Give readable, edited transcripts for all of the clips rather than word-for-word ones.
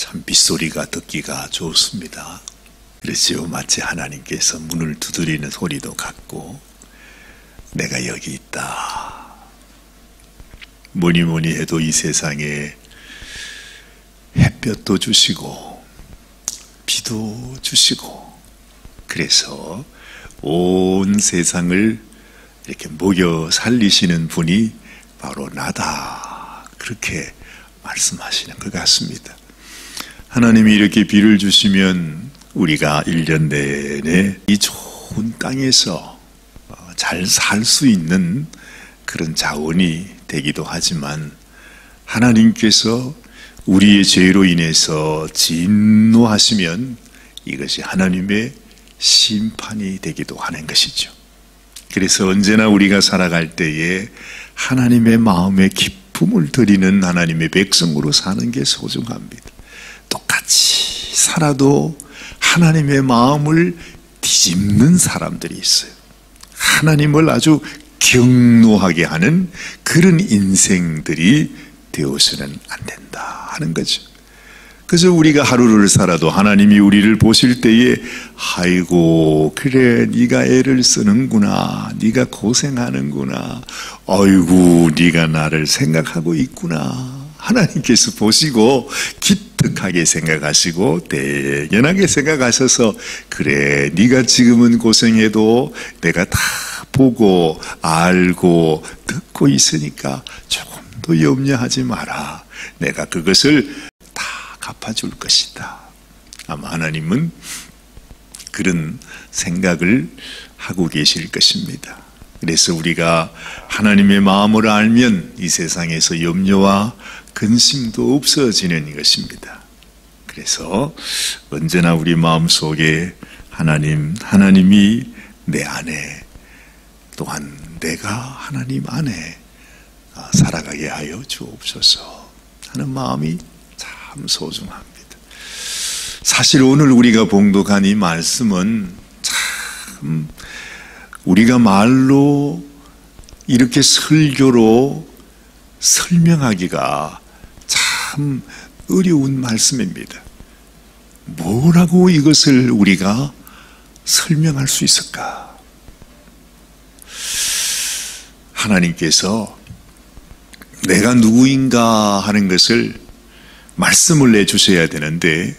참 빗소리가 듣기가 좋습니다. 그렇지요. 마치 하나님께서 문을 두드리는 소리도 같고, 내가 여기 있다. 뭐니 뭐니 해도 이 세상에 햇볕도 주시고 비도 주시고, 그래서 온 세상을 이렇게 먹여 살리시는 분이 바로 나다, 그렇게 말씀하시는 것 같습니다. 하나님이 이렇게 비를 주시면 우리가 1년 내내 이 좋은 땅에서 잘 살 수 있는 그런 자원이 되기도 하지만, 하나님께서 우리의 죄로 인해서 진노하시면 이것이 하나님의 심판이 되기도 하는 것이죠. 그래서 언제나 우리가 살아갈 때에 하나님의 마음에 기쁨을 드리는 하나님의 백성으로 사는 게 소중합니다. 똑같이 살아도 하나님의 마음을 뒤집는 사람들이 있어요. 하나님을 아주 경노하게 하는 그런 인생들이 되어서는 안 된다 하는 거죠. 그래서 우리가 하루를 살아도 하나님이 우리를 보실 때에, 아이고 그래 네가 애를 쓰는구나, 네가 고생하는구나, 아이고 네가 나를 생각하고 있구나, 하나님께서 보시고 기특하게 생각하시고 대견하게 생각하셔서, 그래 네가 지금은 고생해도 내가 다 보고 알고 듣고 있으니까 조금도 염려하지 마라, 내가 그것을 다 갚아줄 것이다. 아마 하나님은 그런 생각을 하고 계실 것입니다. 그래서 우리가 하나님의 마음을 알면 이 세상에서 염려와 근심도 없어지는 것입니다. 그래서 언제나 우리 마음속에 하나님이 내 안에, 또한 내가 하나님 안에 살아가게 하여 주옵소서 하는 마음이 참 소중합니다. 사실 오늘 우리가 봉독한 이 말씀은 참 우리가 말로 이렇게 설교로 설명하기가 참 어려운 말씀입니다. 뭐라고 이것을 우리가 설명할 수 있을까? 하나님께서 내가 누구인가 하는 것을 말씀을 내주셔야 되는데,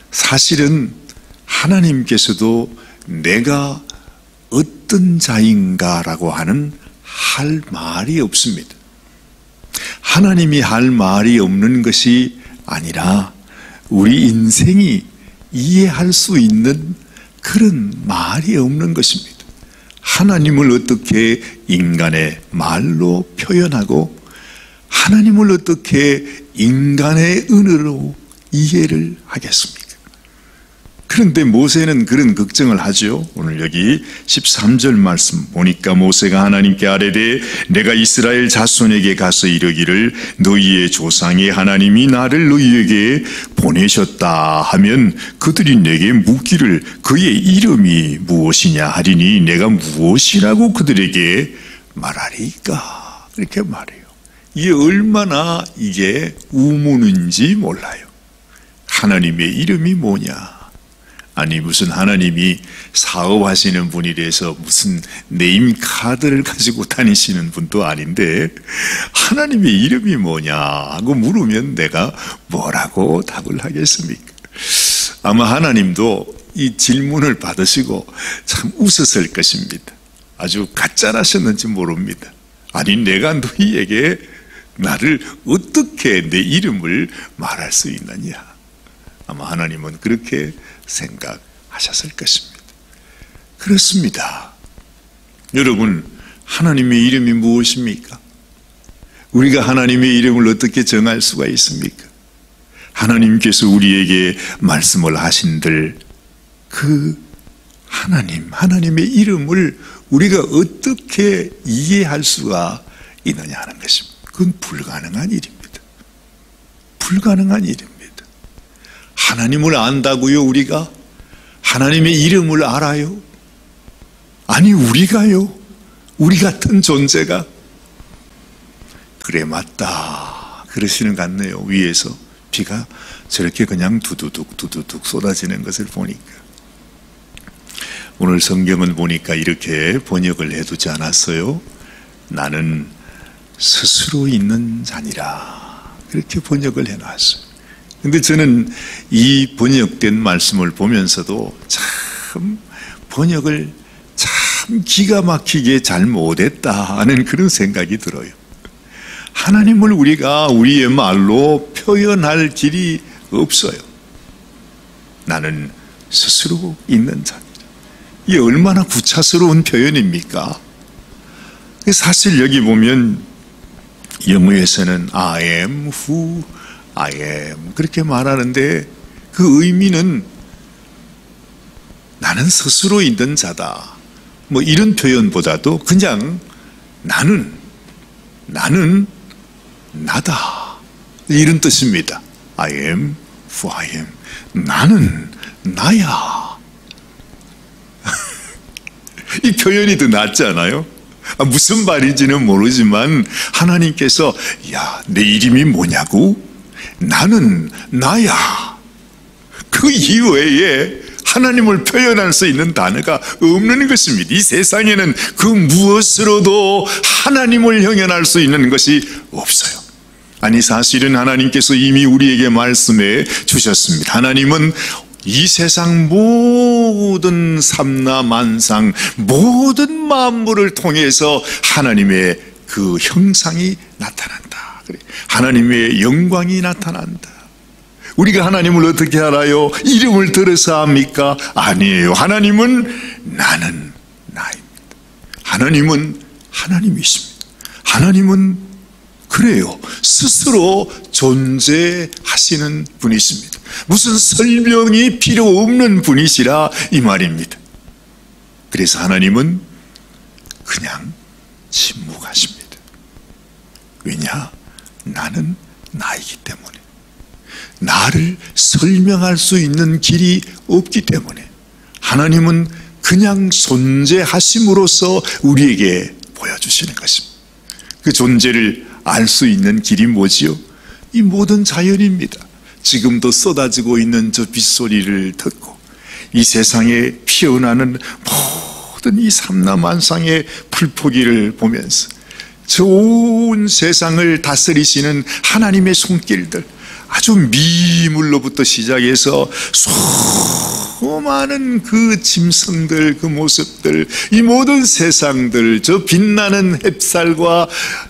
사실은 하나님께서도 내가 어떤 자인가라고 하는 할 말이 없습니다. 하나님이 할 말이 없는 것이 아니라 우리 인생이 이해할 수 있는 그런 말이 없는 것입니다. 하나님을 어떻게 인간의 말로 표현하고, 하나님을 어떻게 인간의 은혜로 이해를 하겠습니까? 그런데 모세는 그런 걱정을 하죠. 오늘 여기 13절 말씀 보니까, 모세가 하나님께 아뢰되 내가 이스라엘 자손에게 가서 이르기를 너희의 조상의 하나님이 나를 너희에게 보내셨다 하면 그들이 내게 묻기를 그의 이름이 무엇이냐 하리니 내가 무엇이라고 그들에게 말하리까? 이렇게 말해요. 이게 얼마나 이게 우문인지 몰라요. 하나님의 이름이 뭐냐? 아니 무슨 하나님이 사업하시는 분이라서 무슨 네임카드를 가지고 다니시는 분도 아닌데 하나님의 이름이 뭐냐 하고 물으면 내가 뭐라고 답을 하겠습니까? 아마 하나님도 이 질문을 받으시고 참 웃었을 것입니다. 아주 가짜라셨는지 모릅니다. 아니 내가 너희에게 나를 어떻게 내 이름을 말할 수 있느냐. 아마 하나님은 그렇게 생각하셨을 것입니다. 그렇습니다. 여러분, 하나님의 이름이 무엇입니까? 우리가 하나님의 이름을 어떻게 정할 수가 있습니까? 하나님께서 우리에게 말씀을 하신들 그 하나님의 이름을 우리가 어떻게 이해할 수가 있느냐 하는 것입니다. 그건 불가능한 일입니다. 불가능한 일입니다. 하나님을 안다고요, 우리가? 하나님의 이름을 알아요? 아니, 우리가요? 우리 같은 존재가? 그래, 맞다. 그러시는 것 같네요, 위에서. 비가 저렇게 그냥 두두둑 쏟아지는 것을 보니까, 오늘 성경은 보니까 이렇게 번역을 해두지 않았어요. 나는 스스로 있는 자니라, 그렇게 번역을 해놨어요. 근데 저는 이 번역된 말씀을 보면서도 참 번역을 참 기가 막히게 잘 못했다 하는 그런 생각이 들어요. 하나님을 우리가 우리의 말로 표현할 길이 없어요. 나는 스스로 있는 자니라. 이게 얼마나 구차스러운 표현입니까? 사실 여기 보면 영어에서는 I am who I am 그렇게 말하는데, 그 의미는 나는 스스로 있는 자다, 뭐 이런 표현보다도 그냥 나는 나다, 이런 뜻입니다. I am who I am. 나는 나야. 이 표현이 더 낫지 않아요? 무슨 말인지는 모르지만 하나님께서 야, 내 이름이 뭐냐고? 나는 나야. 그 이외에 하나님을 표현할 수 있는 단어가 없는 것입니다. 이 세상에는 그 무엇으로도 하나님을 형용할 수 있는 것이 없어요. 아니, 사실은 하나님께서 이미 우리에게 말씀해 주셨습니다. 하나님은 이 세상 모든 삼라 만상, 모든 만물을 통해서 하나님의 그 형상이 나타난다. 그래, 하나님의 영광이 나타난다. 우리가 하나님을 어떻게 알아요? 이름을 들어서 합니까? 아니에요. 하나님은 나는 나입니다. 하나님은 하나님이십니다. 하나님은 그래요, 스스로 존재하시는 분이십니다. 무슨 설명이 필요 없는 분이시라 이 말입니다. 그래서 하나님은 그냥 침묵하십니다. 왜냐? 나는 나이기 때문에, 나를 설명할 수 있는 길이 없기 때문에 하나님은 그냥 존재하심으로써 우리에게 보여주시는 것입니다. 그 존재를 알 수 있는 길이 뭐지요? 이 모든 자연입니다. 지금도 쏟아지고 있는 저 빗소리를 듣고, 이 세상에 피어나는 모든 이 삼라만상의 풀포기를 보면서 저 온 세상을 다스리시는 하나님의 손길들, 아주 미물로부터 시작해서 수많은 그 짐승들, 그 모습들, 이 모든 세상들, 저 빛나는 햇살과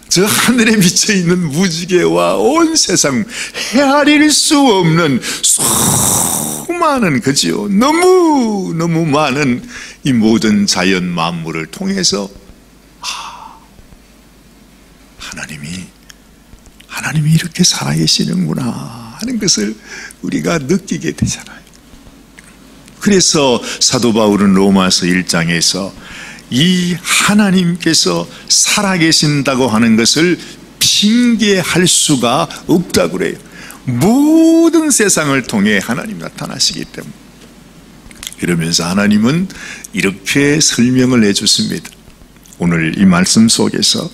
저 하늘에 비쳐있는 무지개와 온 세상, 헤아릴 수 없는 수많은, 그지요? 너무 많은 이 모든 자연 만물을 통해서 하나님이 이렇게 살아계시는구나 하는 것을 우리가 느끼게 되잖아요. 그래서 사도 바울은 로마서 1장에서 이 하나님께서 살아계신다고 하는 것을 핑계할 수가 없다고 그래요. 모든 세상을 통해 하나님 나타나시기 때문에. 이러면서 하나님은 이렇게 설명을 해줬습니다. 오늘 이 말씀 속에서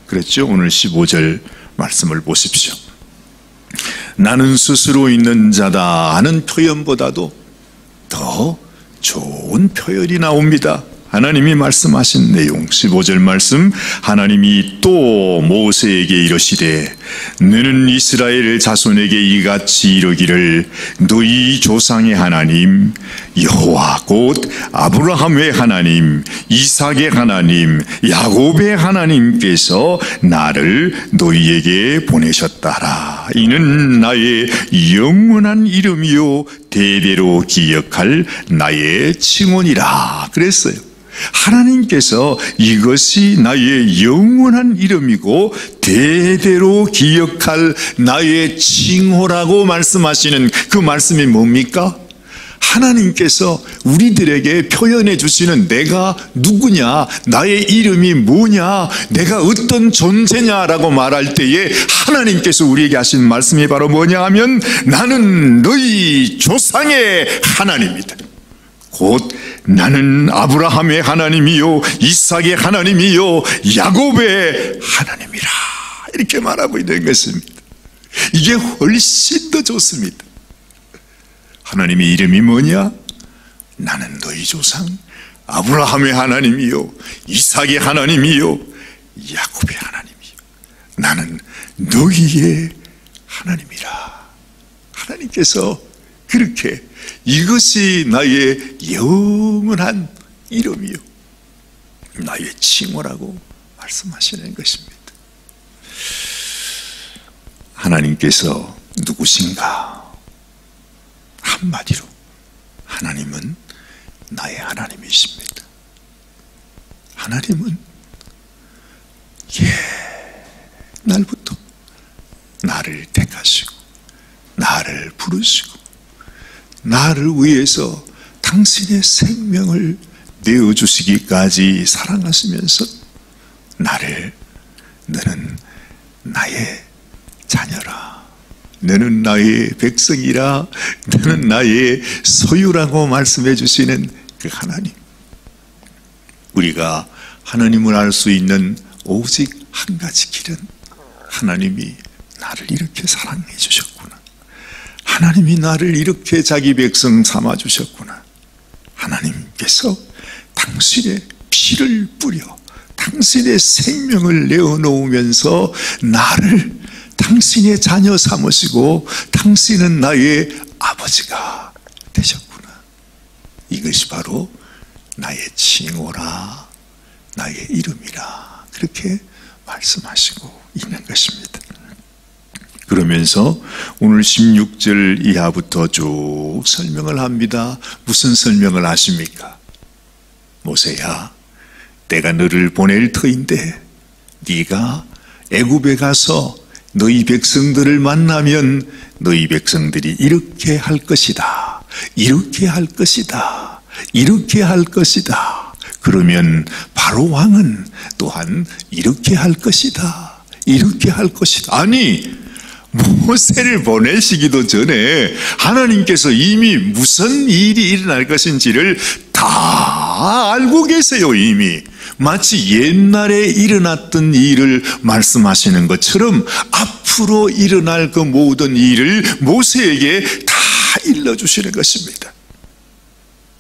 그랬죠. 오늘 15절 말씀을 보십시오. 나는 스스로 있는 자다 하는 표현보다도 더 좋은 표현이 나옵니다. 하나님이 말씀하신 내용, 15절 말씀, 하나님이 또 모세에게 이르시되 너는 이스라엘 자손에게 이같이 이르기를 너희 조상의 하나님 여호와 곧 아브라함의 하나님, 이삭의 하나님, 야곱의 하나님께서 나를 너희에게 보내셨다라. 이는 나의 영원한 이름이요 대대로 기억할 나의 칭언이라 그랬어요. 하나님께서 이것이 나의 영원한 이름이고 대대로 기억할 나의 칭호라고 말씀하시는 그 말씀이 뭡니까? 하나님께서 우리들에게 표현해 주시는 내가 누구냐, 나의 이름이 뭐냐, 내가 어떤 존재냐라고 말할 때에 하나님께서 우리에게 하신 말씀이 바로 뭐냐 하면 나는 너희 조상의 하나님이다. 곧 나는 아브라함의 하나님이요 이삭의 하나님이요 야곱의 하나님이라 이렇게 말하고 있는 것입니다. 이게 훨씬 더 좋습니다. 하나님의 이름이 뭐냐? 나는 너희 조상 아브라함의 하나님이요, 이삭의 하나님이요, 야곱의 하나님이요. 나는 너희의 하나님이라. 하나님께서 그렇게 이것이 나의 영원한 이름이요, 나의 칭호라고 말씀하시는 것입니다. 하나님께서 누구신가? 한마디로 하나님은 나의 하나님이십니다. 하나님은 옛날부터 나를 택하시고 나를 부르시고 나를 위해서 당신의 생명을 내어주시기까지 사랑하시면서 너는 나의 자녀라, 너는 나의 백성이라, 너는 나의 소유라고 말씀해 주시는 그 하나님. 우리가 하나님을 알 수 있는 오직 한 가지 길은 하나님이 나를 이렇게 사랑해 주셨구나, 하나님이 나를 이렇게 자기 백성 삼아 주셨구나, 하나님께서 당신의 피를 뿌려 당신의 생명을 내어놓으면서 나를 당신의 자녀 삼으시고 당신은 나의 아버지가 되셨구나. 이것이 바로 나의 칭호라, 나의 이름이라, 그렇게 말씀하시고 있는 것입니다. 그러면서 오늘 16절 이하부터 쭉 설명을 합니다. 무슨 설명을 하십니까? 모세야, 내가 너를 보낼 터인데 네가 애굽에 가서 너희 백성들을 만나면 너희 백성들이 이렇게 할 것이다, 이렇게 할 것이다, 이렇게 할 것이다. 그러면 바로 왕은 또한 이렇게 할 것이다, 이렇게 할 것이다. 아니, 모세를 보내시기도 전에 하나님께서 이미 무슨 일이 일어날 것인지를 다 알고 계세요. 이미 마치 옛날에 일어났던 일을 말씀하시는 것처럼 앞으로 일어날 그 모든 일을 모세에게 다 일러주시는 것입니다.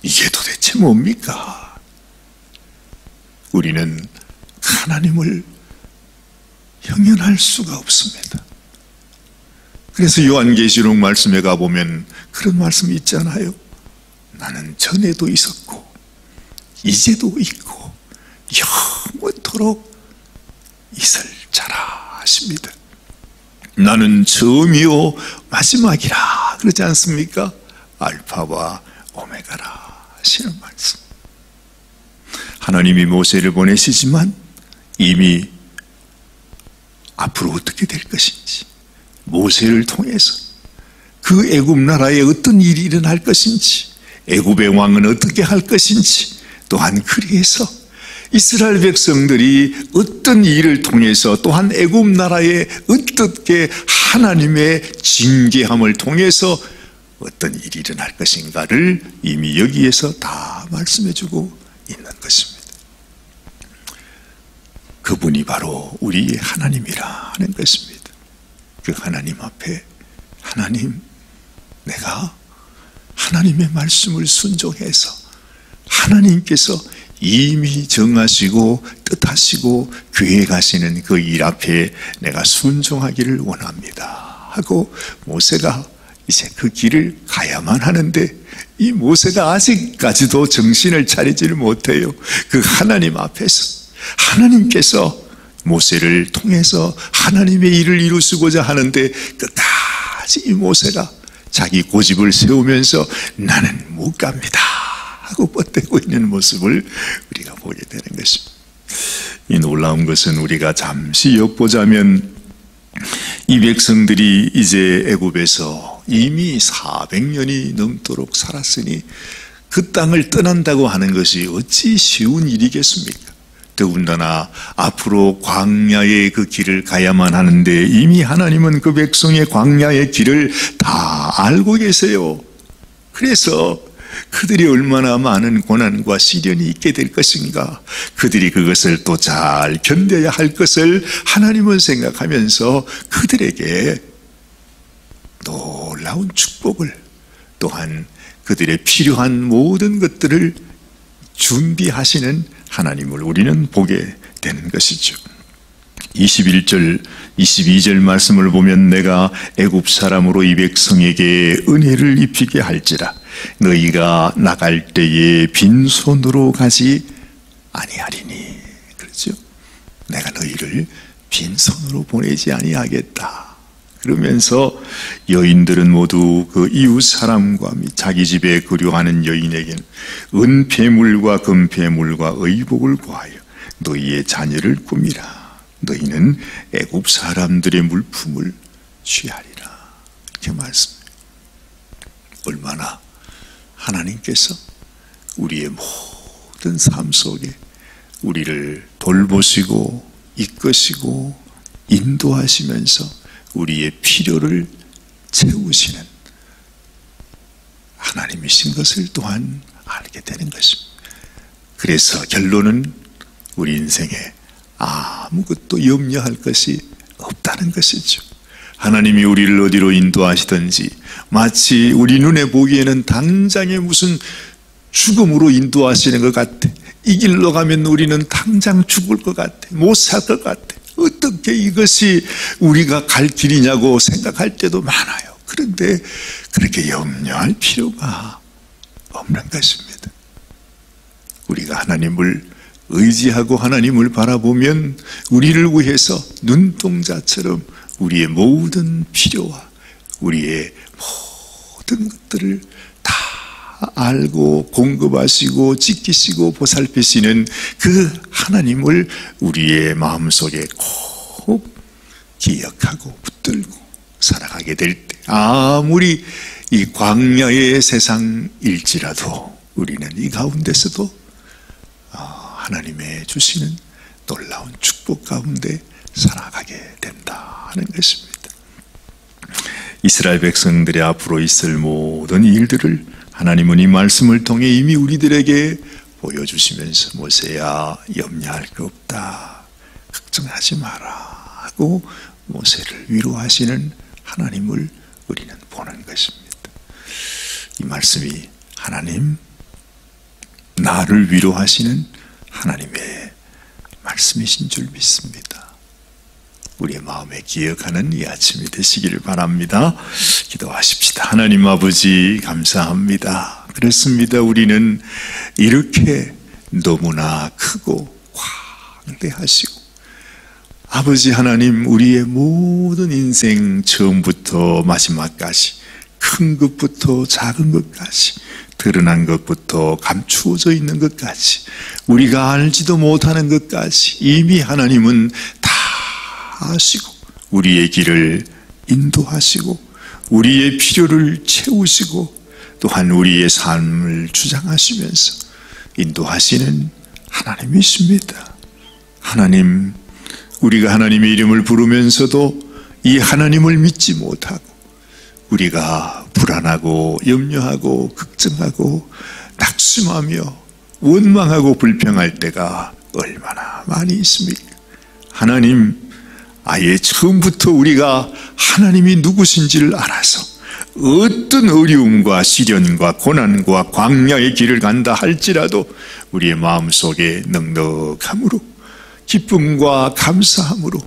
이게 도대체 뭡니까? 우리는 하나님을 형연할 수가 없습니다. 그래서 요한계시록 말씀에 가보면 그런 말씀이 있잖아요. 나는 전에도 있었고 이제도 있고 영원토록 있을 자라 하십니다. 나는 처음이요 마지막이라 그러지 않습니까? 알파와 오메가라 하시는 말씀. 하나님이 모세를 보내시지만 이미 앞으로 어떻게 될 것인지, 모세를 통해서 그 애굽 나라에 어떤 일이 일어날 것인지, 애굽의 왕은 어떻게 할 것인지, 또한 그리해서 이스라엘 백성들이 어떤 일을 통해서 또한 애굽 나라에 어떻게 하나님의 징계함을 통해서 어떤 일이 일어날 것인가를 이미 여기에서 다 말씀해 주고 있는 것입니다. 그분이 바로 우리의 하나님이라 하는 것입니다. 그 하나님 앞에, 하나님, 내가 하나님의 말씀을 순종해서 하나님께서 이미 정하시고 뜻하시고 계획하시는 그 일 앞에 내가 순종하기를 원합니다 하고 모세가 이제 그 길을 가야만 하는데, 이 모세가 아직까지도 정신을 차리지를 못해요. 그 하나님 앞에서 하나님께서 모세를 통해서 하나님의 일을 이루시고자 하는데 끝까지 이 모세가 자기 고집을 세우면서 나는 못 갑니다 하고 뻗대고 있는 모습을 우리가 보게 되는 것입니다. 이 놀라운 것은 우리가 잠시 엿보자면 이 백성들이 이제 애굽에서 이미 400년이 넘도록 살았으니 그 땅을 떠난다고 하는 것이 어찌 쉬운 일이겠습니까? 더군다나 앞으로 광야의 그 길을 가야만 하는데 이미 하나님은 그 백성의 광야의 길을 다 알고 계세요. 그래서 그들이 얼마나 많은 고난과 시련이 있게 될 것인가, 그들이 그것을 또 잘 견뎌야 할 것을 하나님은 생각하면서 그들에게 놀라운 축복을, 또한 그들의 필요한 모든 것들을 준비하시는 하나님을 우리는 보게 되는 것이죠. 21절 22절 말씀을 보면 내가 애굽 사람으로 이 백성에게 은혜를 입히게 할지라 너희가 나갈 때에 빈손으로 가지 아니하리니. 그렇죠? 내가 너희를 빈손으로 보내지 아니하겠다. 그러면서 여인들은 모두 그 이웃 사람과 자기 집에 거류하는 여인에게는 은폐물과 금폐물과 의복을 구하여 너희의 자녀를 꾸미라. 너희는 애굽 사람들의 물품을 취하리라. 이렇게 말씀해요. 얼마나 하나님께서 우리의 모든 삶 속에 우리를 돌보시고 이끄시고 인도하시면서 우리의 필요를 채우시는 하나님이신 것을 또한 알게 되는 것입니다. 그래서 결론은 우리 인생에 아무것도 염려할 것이 없다는 것이죠. 하나님이 우리를 어디로 인도하시든지 마치 우리 눈에 보기에는 당장에 무슨 죽음으로 인도하시는 것 같아. 이 길로 가면 우리는 당장 죽을 것 같아. 못 살 것 같아. 어떻게 이것이 우리가 갈 길이냐고 생각할 때도 많아요. 그런데 그렇게 염려할 필요가 없는 것입니다. 우리가 하나님을 의지하고 하나님을 바라보면 우리를 위해서 눈동자처럼 우리의 모든 필요와 우리의 모든 것들을 다 알고 공급하시고 지키시고 보살피시는 그 하나님을 우리의 마음속에 꼭 기억하고 붙들고 살아가게 될 때, 아무리 이 광야의 세상일지라도 우리는 이 가운데서도 하나님의 주시는 놀라운 축복 가운데 살아가게 된다는 것입니다. 이스라엘 백성들의 앞으로 있을 모든 일들을 하나님은 이 말씀을 통해 이미 우리들에게 보여주시면서 모세야 염려할 거 없다, 걱정하지 마라 하고 모세를 위로하시는 하나님을 우리는 보는 것입니다. 이 말씀이 하나님, 나를 위로하시는 하나님의 말씀이신 줄 믿습니다. 우리의 마음에 기억하는 이 아침이 되시기를 바랍니다. 기도하십시다. 하나님 아버지 감사합니다. 그렇습니다. 우리는 이렇게 너무나 크고 광대하시고 아버지 하나님, 우리의 모든 인생 처음부터 마지막까지 큰 것부터 작은 것까지 드러난 것부터 감추어져 있는 것까지 우리가 알지도 못하는 것까지 이미 하나님은 다 아시고 우리의 길을 인도하시고 우리의 필요를 채우시고 또한 우리의 삶을 주장하시면서 인도하시는 하나님이십니다. 하나님, 우리가 하나님의 이름을 부르면서도 이 하나님을 믿지 못하고 우리가 불안하고 염려하고 걱정하고 낙심하며 원망하고 불평할 때가 얼마나 많이 있습니까? 하나님, 아예 처음부터 우리가 하나님이 누구신지를 알아서 어떤 어려움과 시련과 고난과 광야의 길을 간다 할지라도 우리의 마음속에 넉넉함으로 기쁨과 감사함으로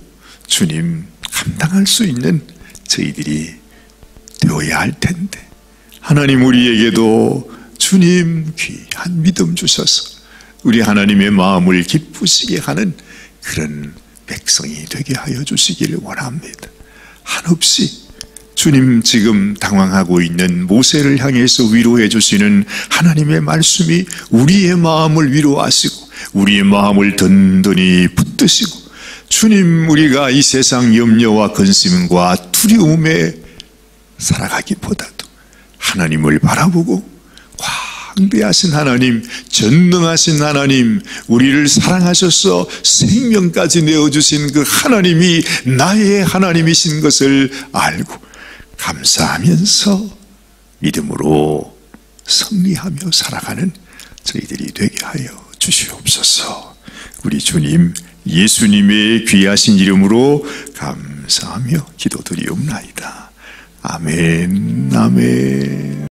주님 감당할 수 있는 저희들이 되어야 할 텐데, 하나님 우리에게도 주님 귀한 믿음 주셔서 우리 하나님의 마음을 기쁘시게 하는 그런 백성이 되게 하여 주시기를 원합니다. 한없이 주님 지금 당황하고 있는 모세를 향해서 위로해 주시는 하나님의 말씀이 우리의 마음을 위로하시고 우리의 마음을 든든히 붙드시고 주님, 우리가 이 세상 염려와 근심과 두려움에 살아가기보다도 하나님을 바라보고 광대하신 하나님, 전능하신 하나님, 우리를 사랑하셔서 생명까지 내어주신 그 하나님이 나의 하나님이신 것을 알고 감사하면서 믿음으로 승리하며 살아가는 저희들이 되게 하여 주시옵소서. 우리 주님 예수님의 귀하신 이름으로 감사하며 기도드리옵나이다. 아멘, 아멘.